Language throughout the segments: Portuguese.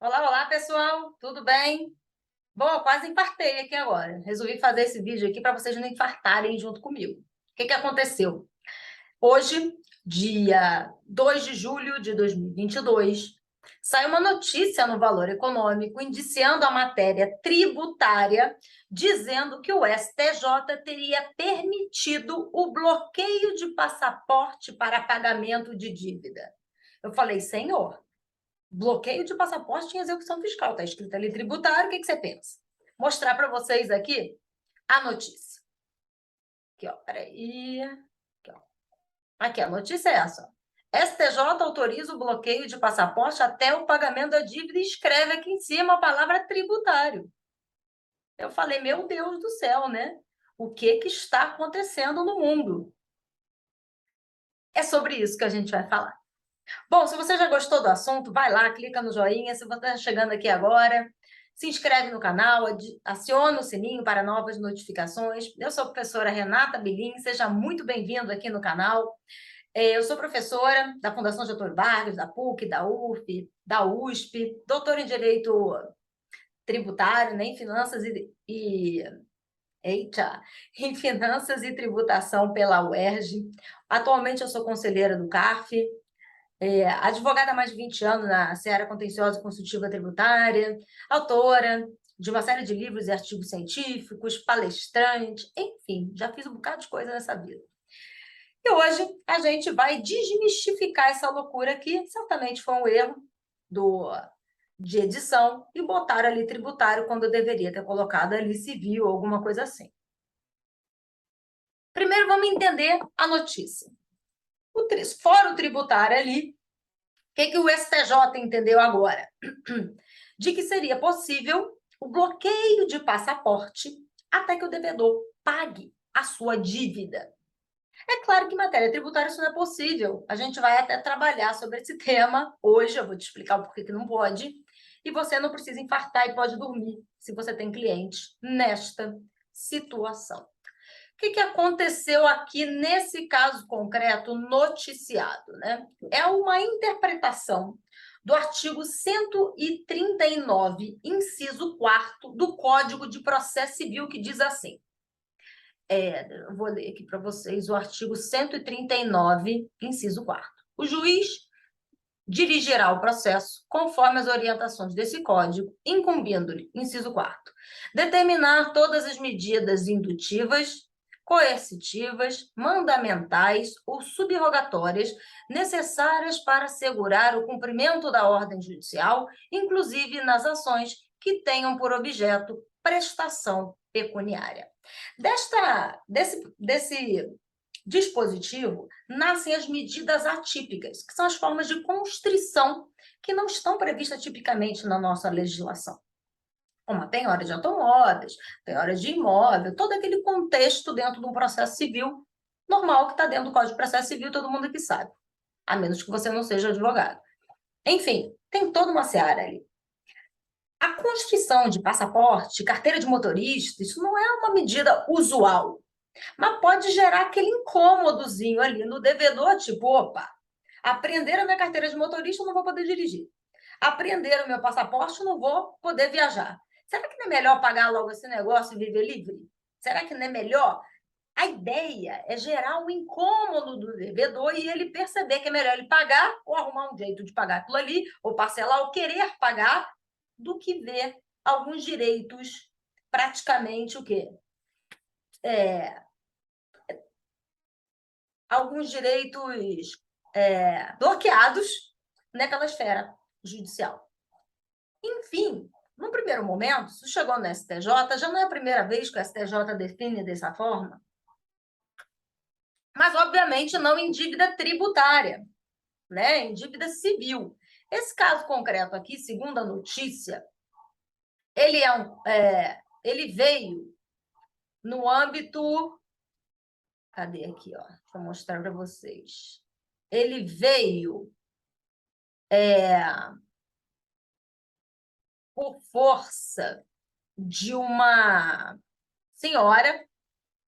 Olá, olá, pessoal, tudo bem? Bom, eu quase infartei aqui agora. Resolvi fazer esse vídeo aqui para vocês não infartarem junto comigo. O que aconteceu? Hoje, dia 2 de julho de 2022, saiu uma notícia no Valor Econômico indiciando a matéria tributária, dizendo que o STJ teria permitido o bloqueio de passaporte para pagamento de dívida. Eu falei, senhor, bloqueio de passaporte em execução fiscal. Está escrito ali tributário, o que você pensa? Mostrar para vocês aqui a notícia. Aqui, ó, peraí. Aqui, ó. Aqui, a notícia é essa. STJ autoriza o bloqueio de passaporte até o pagamento da dívida e escreve aqui em cima a palavra tributário. Eu falei, meu Deus do céu, né? O que está acontecendo no mundo? É sobre isso que a gente vai falar. Bom, se você já gostou do assunto, vai lá, clica no joinha. Se você está chegando aqui agora, se inscreve no canal, aciona o sininho para novas notificações. Eu sou a professora Renata Belin, seja muito bem-vindo aqui no canal. Eu sou professora da Fundação Getúlio Vargas, da PUC, da UF, da USP, doutora em Direito Tributário, né, em Finanças em Finanças e Tributação pela UERJ. Atualmente eu sou conselheira do CARF, advogada há mais de 20 anos na seara contenciosa e consultiva tributária, autora de uma série de livros e artigos científicos, palestrante, enfim, já fiz um bocado de coisa nessa vida. E hoje a gente vai desmistificar essa loucura aqui, certamente foi um erro de edição, e botar ali tributário quando eu deveria ter colocado ali civil ou alguma coisa assim. Primeiro vamos entender a notícia. Fórum tributário ali, o que o STJ entendeu agora? De que seria possível o bloqueio de passaporte até que o devedor pague a sua dívida. É claro que em matéria tributária isso não é possível. A gente vai até trabalhar sobre esse tema hoje, eu vou te explicar o porquê que não pode, e você não precisa infartar e pode dormir se você tem cliente nesta situação. O que aconteceu aqui nesse caso concreto noticiado, né? É uma interpretação do artigo 139, inciso 4º do Código de Processo Civil, que diz assim, eu vou ler aqui para vocês o artigo 139, inciso 4º. O juiz dirigirá o processo conforme as orientações desse código, incumbindo-lhe, inciso 4º, determinar todas as medidas indutivas, coercitivas, mandamentais ou subrogatórias necessárias para assegurar o cumprimento da ordem judicial, inclusive nas ações que tenham por objeto prestação pecuniária. Desse dispositivo nascem as medidas atípicas, que são as formas de constrição que não estão previstas tipicamente na nossa legislação. Como a penhora de automóveis, penhora de imóvel, todo aquele contexto dentro de um processo civil normal que está dentro do Código de Processo Civil, todo mundo aqui sabe, a menos que você não seja advogado. Enfim, tem toda uma seara ali. A constrição de passaporte, carteira de motorista, isso não é uma medida usual, mas pode gerar aquele incômodozinho ali no devedor, tipo, opa, apreenderam a minha carteira de motorista, eu não vou poder dirigir. Apreenderam o meu passaporte, eu não vou poder viajar. Será que não é melhor pagar logo esse negócio e viver livre? Será que não é melhor? A ideia é gerar um incômodo do devedor e ele perceber que é melhor ele pagar ou arrumar um jeito de pagar aquilo ali, ou parcelar, ou querer pagar, do que ver alguns direitos praticamente o quê? Alguns direitos bloqueados naquela esfera judicial. Enfim, no primeiro momento, isso chegou no STJ, já não é a primeira vez que o STJ define dessa forma, mas, obviamente, não em dívida tributária, né? Em dívida civil. Esse caso concreto aqui, segundo a notícia, ele veio no âmbito... Cadê aqui, ó? Vou mostrar para vocês. Ele veio por força de uma senhora,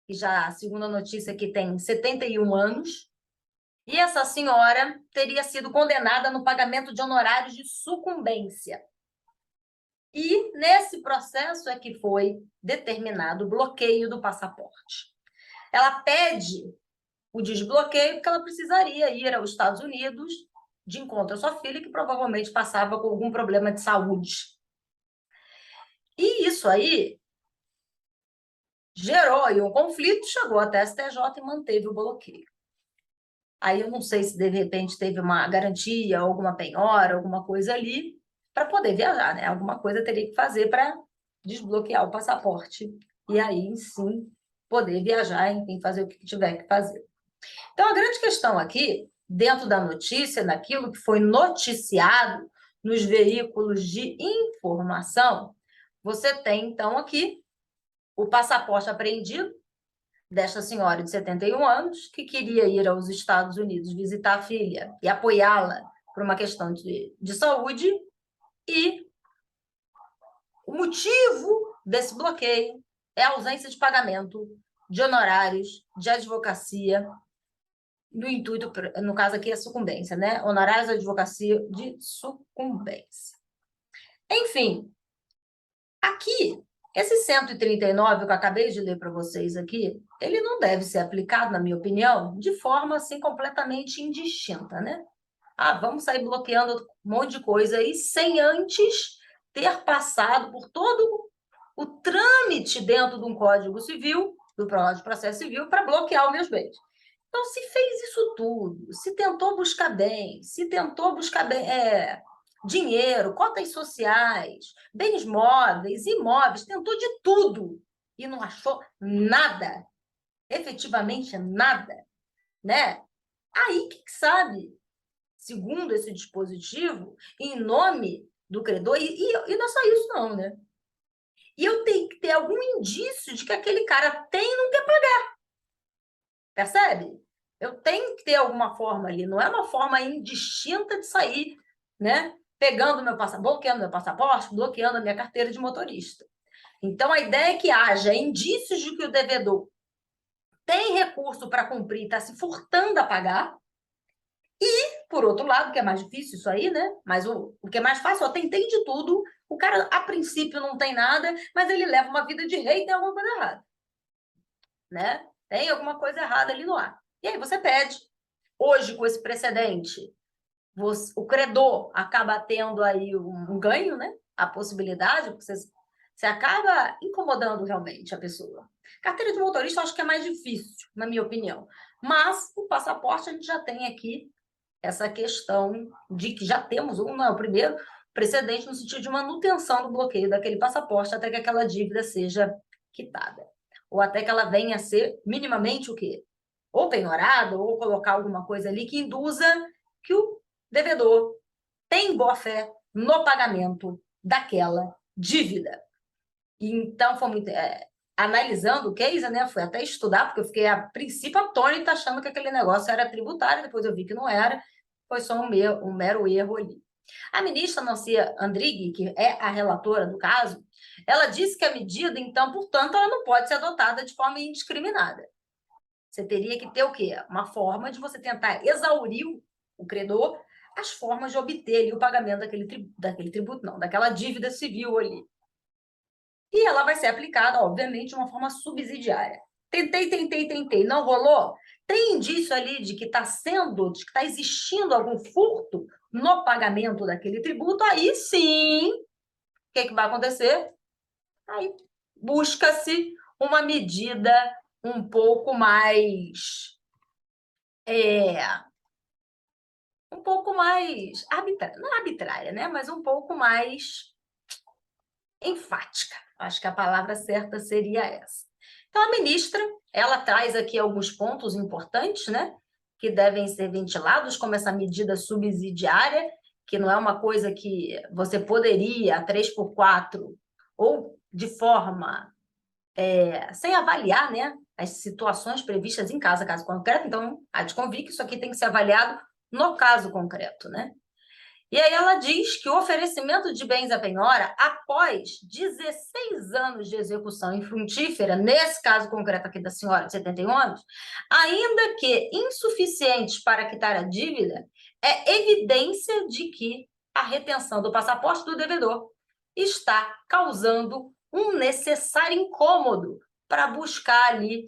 que já, segundo a notícia aqui, tem 71 anos, e essa senhora teria sido condenada no pagamento de honorários de sucumbência. E nesse processo é que foi determinado o bloqueio do passaporte. Ela pede o desbloqueio porque ela precisaria ir aos Estados Unidos de encontro à sua filha, que provavelmente passava com algum problema de saúde. E isso aí gerou aí um conflito, chegou até a STJ e manteve o bloqueio. Aí eu não sei se de repente teve uma garantia, alguma penhora, alguma coisa ali, para poder viajar, né? Alguma coisa teria que fazer para desbloquear o passaporte e aí sim poder viajar, enfim, fazer o que tiver que fazer. Então a grande questão aqui, dentro da notícia, naquilo que foi noticiado nos veículos de informação, você tem então aqui o passaporte apreendido desta senhora de 71 anos, que queria ir aos Estados Unidos visitar a filha e apoiá-la por uma questão de saúde, e o motivo desse bloqueio é a ausência de pagamento de honorários de advocacia, no intuito, no caso aqui é sucumbência, né? Honorários de advocacia de sucumbência. Enfim, aqui, esse 139 que eu acabei de ler para vocês aqui, ele não deve ser aplicado, na minha opinião, de forma assim completamente indistinta, né? Ah, vamos sair bloqueando um monte de coisa aí sem antes ter passado por todo o trâmite dentro de um Código Civil, do Processo Civil, para bloquear os meus bens. Então, se fez isso tudo, se tentou buscar bem, se tentou buscar bem, dinheiro, cotas sociais, bens móveis, imóveis, tentou de tudo e não achou nada, efetivamente nada, né? Aí, que sabe, segundo esse dispositivo, em nome do credor, e não é só isso não, né? E eu tenho que ter algum indício de que aquele cara tem e não quer pagar. Percebe? Eu tenho que ter alguma forma ali, não é uma forma indistinta de sair, né? Pegando meu passaporte, bloqueando meu passaporte, bloqueando a minha carteira de motorista. Então, a ideia é que haja indícios de que o devedor tem recurso para cumprir, está se furtando a pagar. E, por outro lado, que é mais difícil isso aí, né? Mas o que é mais fácil, tem de tudo. O cara, a princípio, não tem nada, mas ele leva uma vida de rei e tem alguma coisa errada, né? Tem alguma coisa errada ali no ar. E aí você pede. Hoje, com esse precedente, o credor acaba tendo aí um ganho, né? A possibilidade, porque você acaba incomodando realmente a pessoa. Carteira de motorista eu acho que é mais difícil, na minha opinião. Mas o passaporte a gente já tem aqui essa questão de que já temos o primeiro precedente no sentido de manutenção do bloqueio daquele passaporte até que aquela dívida seja quitada. Ou até que ela venha a ser minimamente o quê? Ou penhorada, ou colocar alguma coisa ali que induza que o devedor tem boa-fé no pagamento daquela dívida. Então, foi muito, analisando o case, né, fui até estudar, porque eu fiquei, a princípio, atônita, achando que aquele negócio era tributário, depois eu vi que não era, foi só um mero erro ali. A ministra Nancy Andrighi, que é a relatora do caso, ela disse que a medida, então, portanto, ela não pode ser adotada de forma indiscriminada. Você teria que ter o quê? Uma forma de você tentar exaurir o credor, as formas de obter ali o pagamento daquele tributo, não, daquela dívida civil ali. E ela vai ser aplicada, obviamente, de uma forma subsidiária. Tentei, não rolou? Tem indício ali de que de que está existindo algum furto no pagamento daquele tributo, aí sim, o que vai acontecer? Aí busca-se uma medida um pouco mais arbitrária, não arbitrária, né? Mas um pouco mais enfática. Acho que a palavra certa seria essa. Então, a ministra, ela traz aqui alguns pontos importantes, né? Que devem ser ventilados, como essa medida subsidiária, que não é uma coisa que você poderia, 3x4, ou de forma sem avaliar, né, as situações previstas em caso concreto. Então, há de convir que isso aqui tem que ser avaliado no caso concreto, né? E aí ela diz que o oferecimento de bens à penhora, após 16 anos de execução infrutífera, nesse caso concreto aqui da senhora de 71 anos, ainda que insuficientes para quitar a dívida, é evidência de que a retenção do passaporte do devedor está causando um necessário incômodo para buscar ali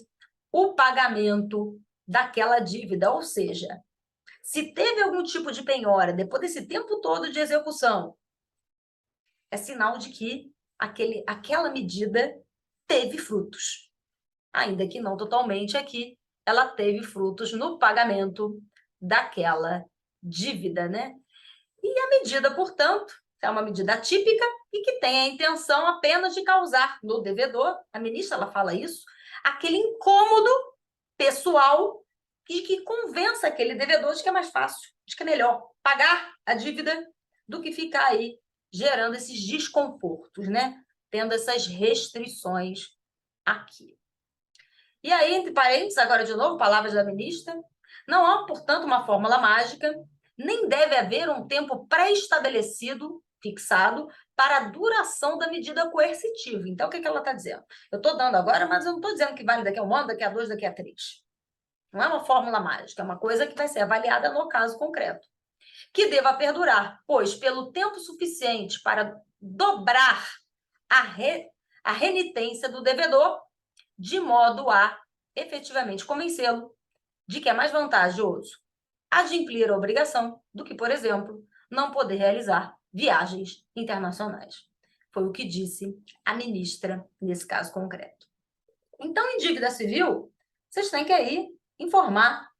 o pagamento daquela dívida. Ou seja, se teve algum tipo de penhora depois desse tempo todo de execução, é sinal de que aquela medida teve frutos. Ainda que não totalmente aqui, ela teve frutos no pagamento daquela dívida, né? E a medida, portanto, é uma medida atípica e que tem a intenção apenas de causar no devedor, a ministra ela fala isso, aquele incômodo pessoal e que convença aquele devedor de que é mais fácil, de que é melhor pagar a dívida do que ficar aí gerando esses desconfortos, né? Tendo essas restrições aqui. E aí, entre parênteses, agora de novo, palavras da ministra, não há, portanto, uma fórmula mágica, nem deve haver um tempo pré-estabelecido, fixado, para a duração da medida coercitiva. Então, o que ela está dizendo? Eu estou dando agora, mas eu não estou dizendo que vale daqui a um ano, daqui a dois, daqui a três. Não é uma fórmula mágica, é uma coisa que vai ser avaliada no caso concreto. Que deva perdurar, pois, pelo tempo suficiente para dobrar a renitência do devedor, de modo a efetivamente convencê-lo de que é mais vantajoso adimplir a obrigação do que, por exemplo, não poder realizar viagens internacionais. Foi o que disse a ministra nesse caso concreto. Então, em dívida civil, vocês têm que aí informar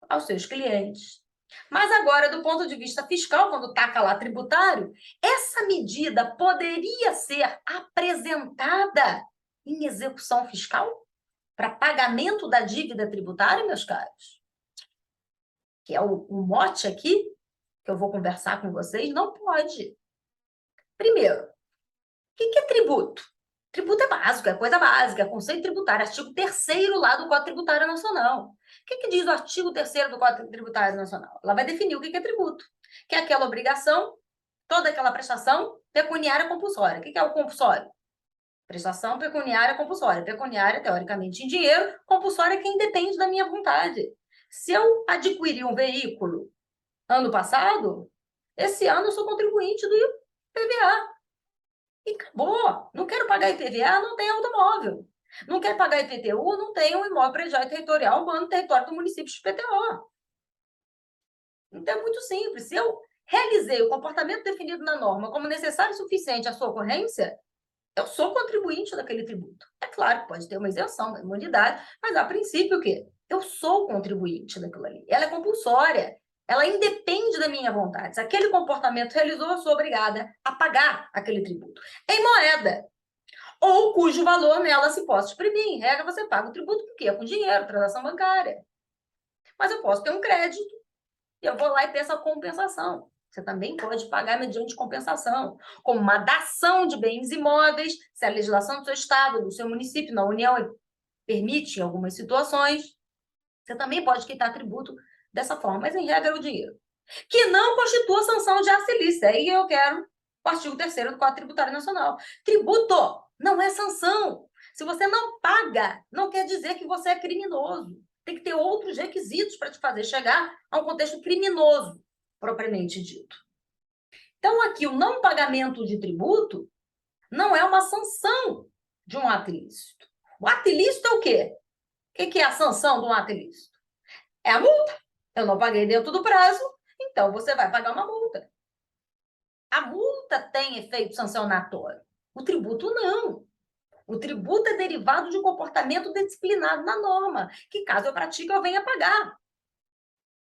aos seus clientes. Mas agora, do ponto de vista fiscal, quando taca lá tributário, essa medida poderia ser apresentada em execução fiscal para pagamento da dívida tributária, meus caros? Que é o mote aqui, que eu vou conversar com vocês, não pode. Primeiro, o que é tributo? Tributo é básico, é coisa básica, é conceito tributário, artigo 3º lá do Código Tributário Nacional. O que diz o artigo 3º do Código Tributário Nacional? Ela vai definir o que é tributo, que é aquela obrigação, toda aquela prestação pecuniária compulsória. O que é o compulsório? Prestação pecuniária compulsória. Pecuniária, teoricamente, em dinheiro, compulsória é quem depende da minha vontade. Se eu adquirir um veículo ano passado, esse ano eu sou contribuinte do IPVA. E acabou. Não quero pagar IPVA, não tenho automóvel. Não quero pagar IPTU, não tenho um imóvel predial territorial urbano no território do município de PTO. Então, é muito simples. Se eu realizei o comportamento definido na norma como necessário e suficiente à sua ocorrência, eu sou contribuinte daquele tributo. É claro que pode ter uma isenção, uma imunidade, mas a princípio o quê? Eu sou contribuinte daquilo ali. Ela é compulsória. Ela independe da minha vontade. Se aquele comportamento realizou, eu sou obrigada a pagar aquele tributo. Em moeda. Ou cujo valor nela se possa exprimir. Em regra, você paga o tributo porque é com dinheiro, transação bancária. Mas eu posso ter um crédito e eu vou lá e peço a compensação. Você também pode pagar mediante compensação, como uma dação de bens imóveis, se a legislação do seu estado, do seu município, na União, permite em algumas situações. Você também pode quitar tributo dessa forma, mas em regra é o dinheiro. Que não constitua sanção de ação ilícita. Aí eu quero o artigo 3º do Código Tributário Nacional. Tributo não é sanção. Se você não paga, não quer dizer que você é criminoso. Tem que ter outros requisitos para te fazer chegar a um contexto criminoso, propriamente dito. Então, aqui, o não pagamento de tributo não é uma sanção de um ato ilícito. O ato ilícito é o quê? O que é a sanção de um ato ilícito? É a multa. Eu não paguei dentro do prazo, então você vai pagar uma multa. A multa tem efeito sancionatório. O tributo não. O tributo é derivado de um comportamento disciplinado na norma, que caso eu pratique, eu venha pagar.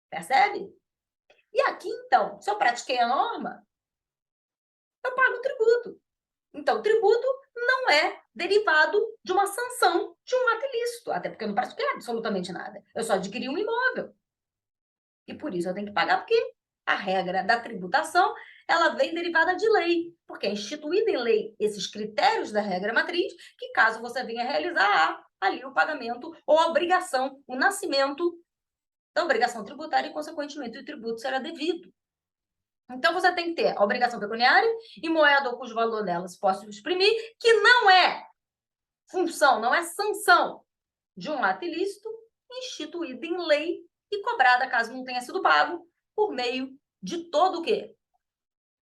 Percebe? E aqui, então, se eu pratiquei a norma, eu pago o tributo. Então, o tributo não é derivado de uma sanção de um ato ilícito, até porque eu não pratiquei absolutamente nada. Eu só adquiri um imóvel. E por isso eu tenho que pagar, porque a regra da tributação ela vem derivada de lei, porque é instituída em lei esses critérios da regra matriz, que caso você venha realizar, ali o pagamento ou a obrigação, o nascimento da obrigação tributária e, consequentemente, o tributo será devido. Então, você tem que ter a obrigação pecuniária e moeda ou cujo valor dela se possa exprimir, que não é função, não é sanção de um ato ilícito instituído em lei e cobrada, caso não tenha sido pago, por meio de todo o quê?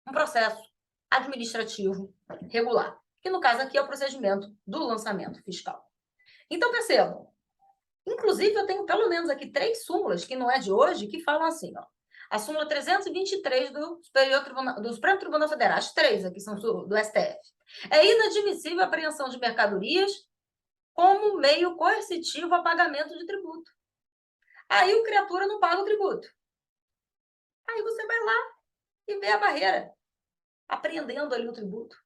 Um processo administrativo regular, que no caso aqui é o procedimento do lançamento fiscal. Então, percebam, inclusive eu tenho pelo menos aqui 3 súmulas, que não é de hoje, que falam assim, ó. A súmula 323 do Supremo Tribunal Federal, as 3 aqui são do STF. É inadmissível a apreensão de mercadorias como meio coercitivo a pagamento de tributo. Aí o criatura não paga o tributo. Aí você vai lá e vê a barreira, apreendendo ali o tributo.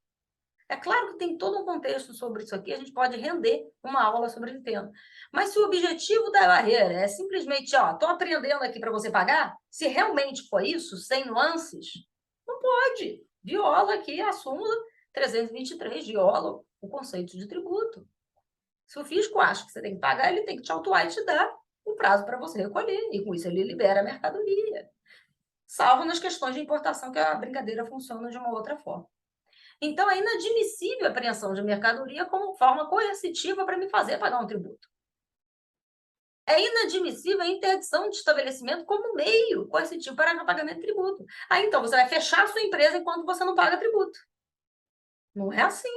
É claro que tem todo um contexto sobre isso aqui, a gente pode render uma aula sobre esse tema. Mas se o objetivo da barreira é simplesmente, ó, estou aprendendo aqui para você pagar, se realmente for isso, sem nuances, não pode. Viola aqui a súmula 323, viola o conceito de tributo. Se o fisco acha que você tem que pagar, ele tem que te autuar e te dar um prazo para você recolher, e com isso ele libera a mercadoria. Salvo nas questões de importação, que a brincadeira funciona de uma outra forma. Então, é inadmissível a apreensão de mercadoria como forma coercitiva para me fazer pagar um tributo. É inadmissível a interdição de estabelecimento como meio coercitivo para o pagamento de tributo. Aí, então, você vai fechar a sua empresa enquanto você não paga tributo. Não é assim.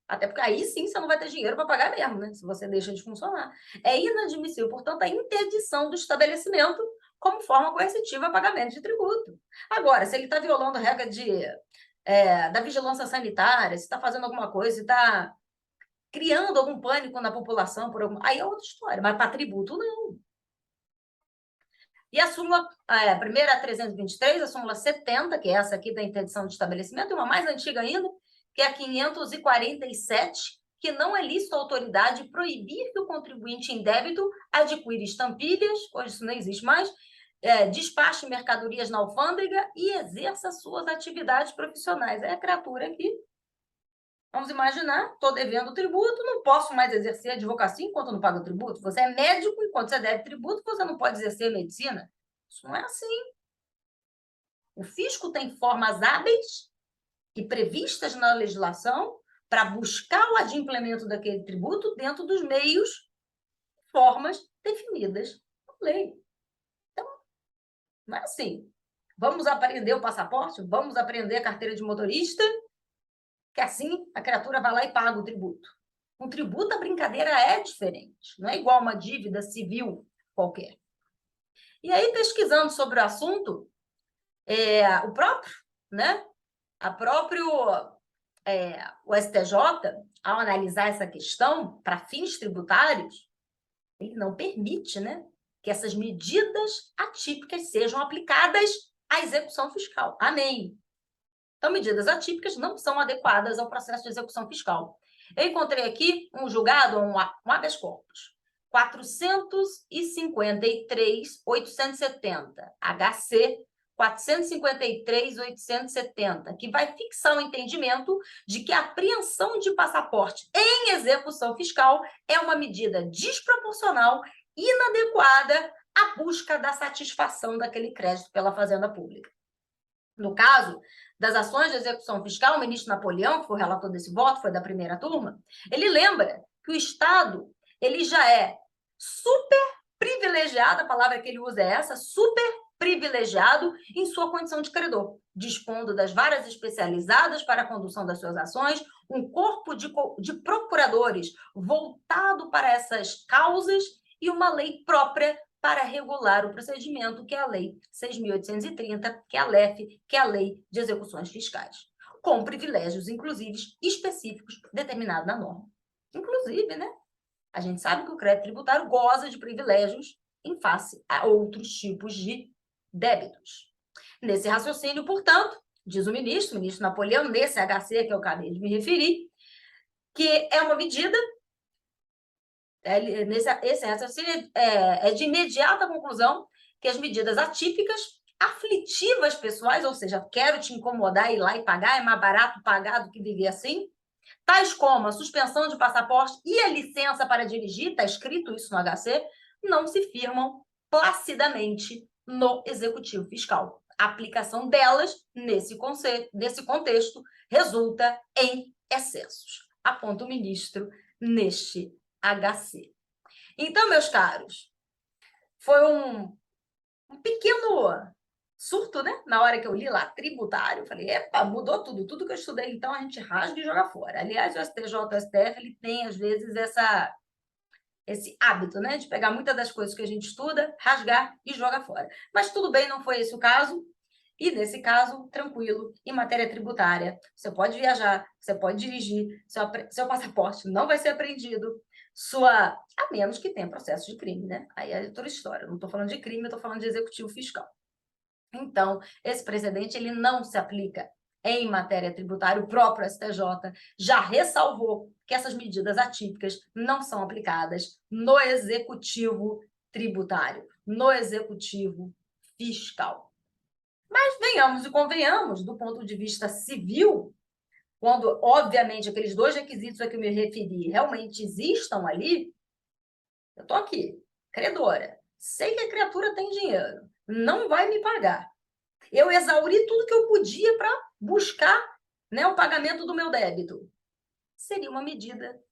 Até porque aí sim você não vai ter dinheiro para pagar mesmo, né? Se você deixa de funcionar. É inadmissível, portanto, a interdição do estabelecimento como forma coercitiva a pagamento de tributo. Agora, se ele está violando a regra da vigilância sanitária, se está fazendo alguma coisa, se está criando algum pânico na população, aí é outra história, mas para tributo, não. E a súmula, a primeira, a 323, a súmula 70, que é essa aqui da interdição de estabelecimento, e uma mais antiga ainda, que é a 547, que não é lícito à autoridade proibir que o contribuinte em débito adquira estampilhas, hoje isso não existe mais, despache mercadorias na alfândega e exerça suas atividades profissionais. É a criatura aqui. Vamos imaginar, estou devendo tributo, não posso mais exercer advocacia enquanto não pago tributo. Você é médico, enquanto você deve tributo, você não pode exercer medicina. Isso não é assim. O fisco tem formas hábeis e previstas na legislação para buscar o adimplemento daquele tributo dentro dos meios, formas definidas na lei. Então, não é assim. Vamos aprender o passaporte? Vamos aprender a carteira de motorista? Que assim a criatura vai lá e paga o tributo. Um tributo, a brincadeira é diferente. Não é igual uma dívida civil qualquer. E aí, pesquisando sobre o assunto, o próprio, né? O STJ, ao analisar essa questão para fins tributários, ele não permite, né, que essas medidas atípicas sejam aplicadas à execução fiscal. Amém. Então, medidas atípicas não são adequadas ao processo de execução fiscal. Eu encontrei aqui um julgado, um habeas corpus, 453.870, HC 453.870, que vai fixar o entendimento de que a apreensão de passaporte em execução fiscal é uma medida desproporcional, inadequada à busca da satisfação daquele crédito pela Fazenda Pública. No caso das ações de execução fiscal, o ministro Napoleão, que foi o relator desse voto, foi da primeira turma, ele lembra que o Estado ele já é super privilegiado, a palavra que ele usa é essa, super privilegiado em sua condição de credor, dispondo das varas especializadas para a condução das suas ações, um corpo de procuradores voltado para essas causas e uma lei própria para regular o procedimento, que é a Lei 6.830, que é a LEF, que é a Lei de Execuções Fiscais, com privilégios, inclusive, específicos determinados na norma. Inclusive, né? A gente sabe que o crédito tributário goza de privilégios em face a outros tipos de débitos. Nesse raciocínio, portanto, diz o ministro Napoleão, nesse HC que eu acabei de me referir, que é uma medida, esse raciocínio é de imediata conclusão que as medidas atípicas, aflitivas pessoais, ou seja, quero te incomodar, ir lá e pagar, é mais barato pagar do que viver assim, tais como a suspensão de passaporte e a licença para dirigir, está escrito isso no HC, não se firmam placidamente no executivo fiscal. A aplicação delas, nesse contexto, resulta em excessos, aponta o ministro neste HC. Então, meus caros, foi um pequeno surto, né? Na hora que eu li lá, tributário, eu falei, epa, mudou tudo. Tudo que eu estudei, então, a gente rasga e joga fora. Aliás, o STJ, o STF, ele tem, às vezes, esse hábito, né? De pegar muitas das coisas que a gente estuda, rasgar e joga fora. Mas tudo bem, não foi esse o caso. E, nesse caso, tranquilo, em matéria tributária, você pode viajar, você pode dirigir, seu passaporte não vai ser apreendido, a menos que tenha processo de crime, né? Aí é outra história. Eu não estou falando de crime, eu estou falando de executivo fiscal. Então, esse precedente ele não se aplica em matéria tributária. O próprio STJ já ressalvou que essas medidas atípicas não são aplicadas no executivo tributário, no executivo fiscal. Mas venhamos e convenhamos, do ponto de vista civil, quando, obviamente, aqueles dois requisitos a que eu me referi realmente existam ali, eu estou aqui, credora, sei que a criatura tem dinheiro, não vai me pagar. Eu exauri tudo que eu podia para buscar, né, o pagamento do meu débito. Seria uma medida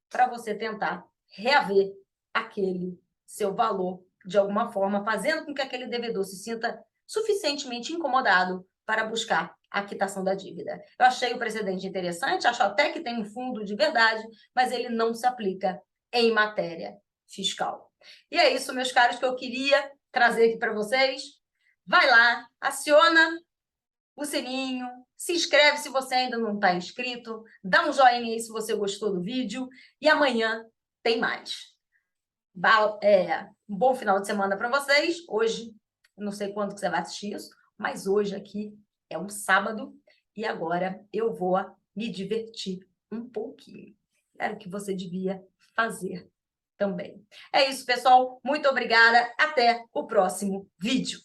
para você tentar reaver aquele seu valor de alguma forma, fazendo com que aquele devedor se sinta suficientemente incomodado para buscar a quitação da dívida. Eu achei o precedente interessante, acho até que tem um fundo de verdade, mas ele não se aplica em matéria fiscal. E é isso, meus caros, que eu queria trazer aqui para vocês. Vai lá, aciona o sininho, se inscreve se você ainda não está inscrito, dá um joinha aí se você gostou do vídeo e amanhã tem mais. Um bom final de semana para vocês. Hoje, não sei quando que você vai assistir isso, mas hoje aqui é um sábado e agora eu vou me divertir um pouquinho. Era o que você devia fazer também. É isso, pessoal. Muito obrigada. Até o próximo vídeo.